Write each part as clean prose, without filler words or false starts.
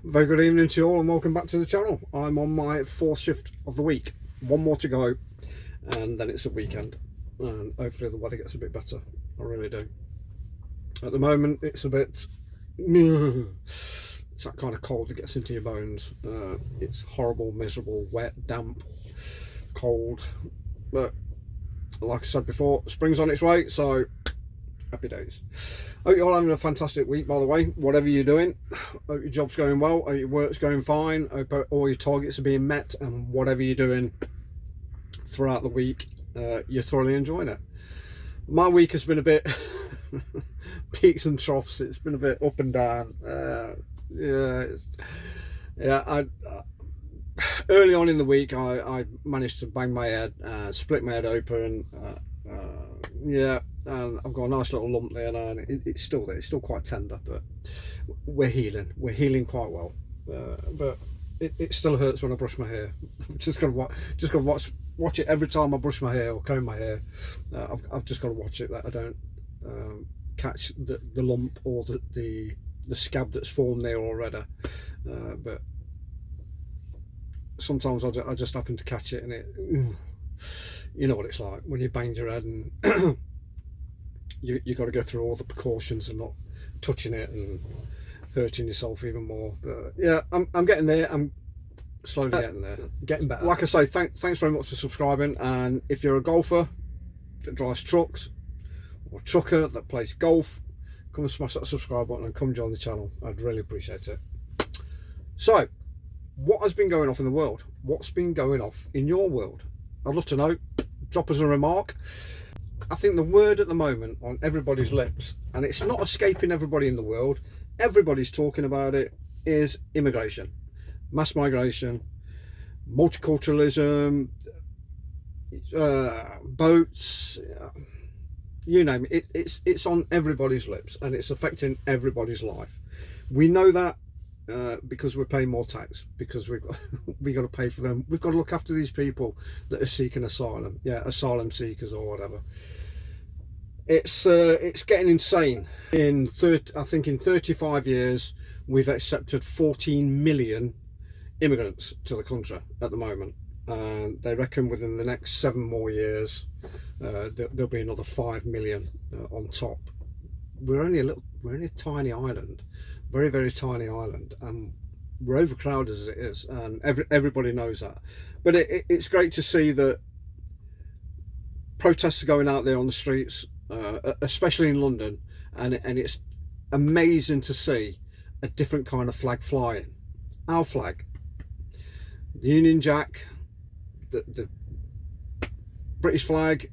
Very good evening to you all and welcome back to the channel. I'm on my 4th shift of the week. One more to go and then it's a weekend and hopefully the weather gets a bit better. I really do. At the moment it's a bit it's that kind of cold that gets into your bones. It's horrible, miserable, wet, damp, cold, but like I said before, spring's on its way, so happy days. Hope you're all having a fantastic week, by the way, whatever you're doing. Hope your job's going well, hope your work's going fine, hope all your targets are being met, and whatever you're doing throughout the week, you're thoroughly enjoying it. My week has been a bit peaks and troughs. It's been a bit up and down. Early on in the week I managed to bang my head, split my head open, and I've got a nice little lump there now, and it's still there. It's still quite tender, but we're healing quite well, but it still hurts when I brush my hair. I've just got to watch it every time I brush my hair or comb my hair. I've just got to watch it that I don't catch the lump or the scab that's formed there already, but sometimes I just happen to catch it, and it, you know what it's like when you bang your head and you got to go through all the precautions and not touching it and hurting yourself even more. But yeah, I'm getting there. I'm slowly getting there, getting better. Like I say, thanks very much for subscribing, and if you're a golfer that drives trucks or trucker that plays golf, come and smash that subscribe button and come join the channel. I'd really appreciate it. So, what has been going off in the world? What's been going off in your world? I'd love to know. Drop us a remark. I think the word at the moment on everybody's lips, and it's not escaping everybody in the world, everybody's talking about it, is immigration. Mass migration, multiculturalism, boats, you name it. It's on everybody's lips and it's affecting everybody's life. We know that because we're paying more tax, because we got to pay for them. We've got to look after these people that are seeking asylum, asylum seekers or whatever. It's getting insane. I think in 35 years we've accepted 14 million immigrants to the country at the moment, and they reckon within the next 7 more years there'll be another 5 million on top. We're only a tiny island, very, very tiny island, and we're overcrowded as it is, and everybody knows that. But it's great to see that protests are going out there on the streets, especially in London, and it's amazing to see a different kind of flag flying. Our flag, the Union Jack, the British flag,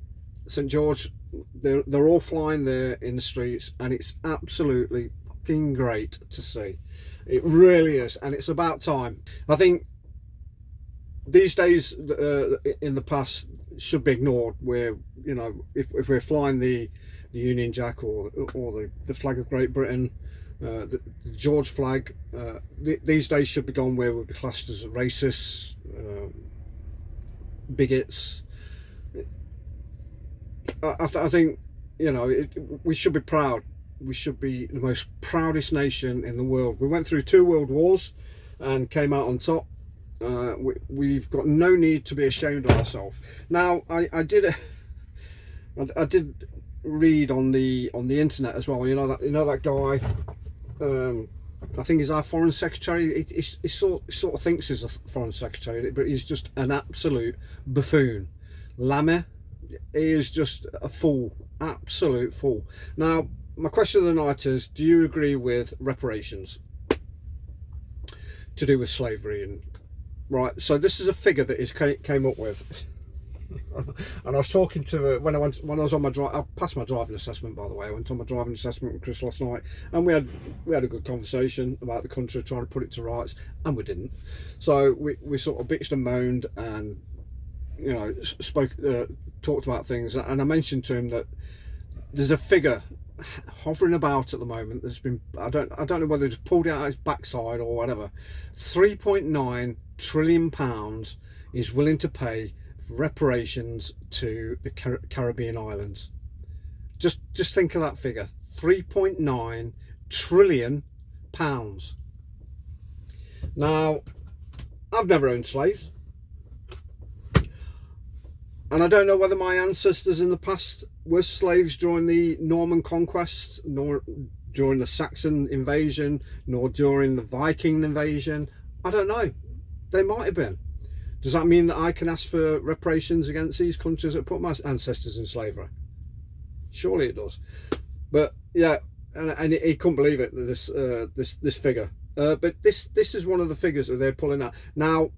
St George, they're all flying there in the streets, and it's absolutely fucking great to see. It really is, and it's about time. I think these days in the past should be ignored, where, you know, if we're flying the Union Jack or the flag of Great Britain, the George flag, these days should be gone, where we'll be classed as racists, bigots. I think, you know, we should be proud. We should be the most proudest nation in the world. We went through 2 world wars and came out on top. We've got no need to be ashamed of ourselves. Now, I did read on the internet as well. You know that guy. I think he's our foreign secretary. He sort of thinks he's a foreign secretary, but he's just an absolute buffoon. Lamy, he is just a fool, absolute fool. Now, my question of the night is: do you agree with reparations to do with slavery? And right, so this is a figure that he came up with. And I was talking to when I was on my drive. I passed my driving assessment, by the way. I went on my driving assessment with Chris last night, and we had a good conversation about the country, trying to put it to rights, and we didn't. So we sort of bitched and moaned, and, you know, talked about things. And I mentioned to him that there's a figure hovering about at the moment that's been, I don't know whether it's pulled out his backside or whatever. 3.9 trillion pounds is willing to pay reparations to the Caribbean islands. Just think of that figure, 3.9 trillion pounds. Now, I've never owned slaves, and I don't know whether my ancestors in the past were slaves during the Norman conquest, nor during the Saxon invasion, nor during the Viking invasion. I don't know. They might have been. Does that mean that I can ask for reparations against these countries that put my ancestors in slavery? Surely it does. But yeah, and he couldn't believe it, this figure. But this is one of the figures that they're pulling out. Now,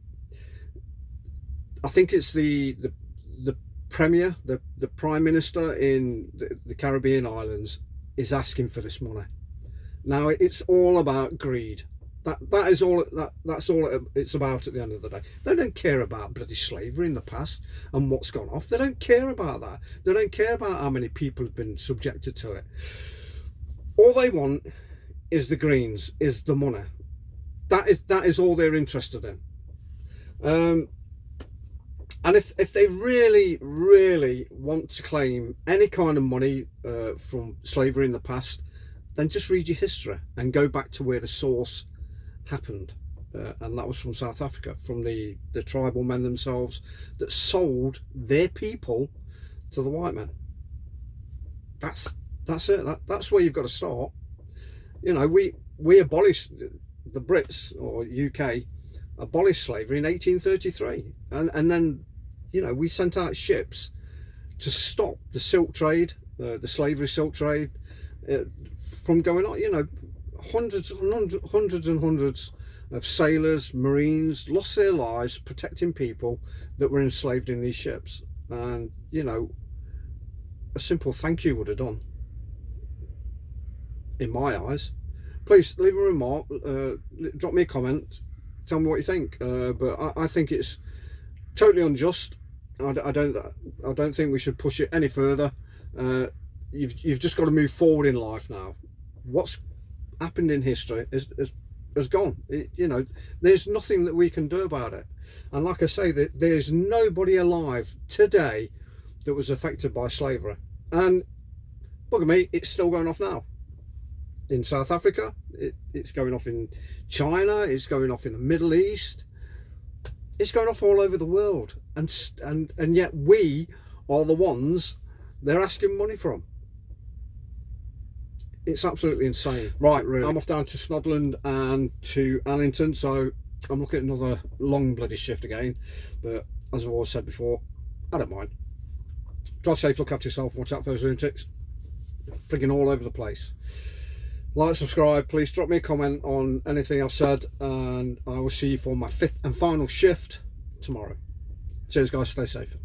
I think it's the premier, the prime minister in the Caribbean islands is asking for this money. Now, it's all about greed. That's all it's about at the end of the day. They don't care about bloody slavery in the past and what's gone off. They don't care about that. They don't care about how many people have been subjected to it. All they want is the greens, is the money. That is all they're interested in. And if they really want to claim any kind of money from slavery in the past, then just read your history and go back to where the source happened, and that was from South Africa, from the tribal men themselves that sold their people to the white men. That's it. That's where you've got to start. You know, we abolished, the Brits or UK abolished slavery in 1833, and then, you know, we sent out ships to stop the silk trade, the slavery silk trade, from going on. You know, hundreds and hundreds of sailors, marines lost their lives protecting people that were enslaved in these ships. And, you know, a simple thank you would have done, in my eyes. Please leave a remark, drop me a comment, tell me what you think. But I think it's totally unjust. I don't think we should push it any further. You've just got to move forward in life now. What's happened in history has gone. You know, there's nothing that we can do about it. And like I say, there's nobody alive today that was affected by slavery. And bugger me, it's still going off now. In South Africa, it's going off in China, it's going off in the Middle East, it's going off all over the world. And yet we are the ones they're asking money from. It's absolutely insane. Right, really. I'm off down to Snodland and to Allington, so I'm looking at another long bloody shift again. But as I've always said before, I don't mind. Drive safe, look after yourself, watch out for those lunatics. They're frigging all over the place. Like, subscribe, please drop me a comment on anything I've said, and I will see you for my 5th and final shift tomorrow. Cheers guys, stay safe.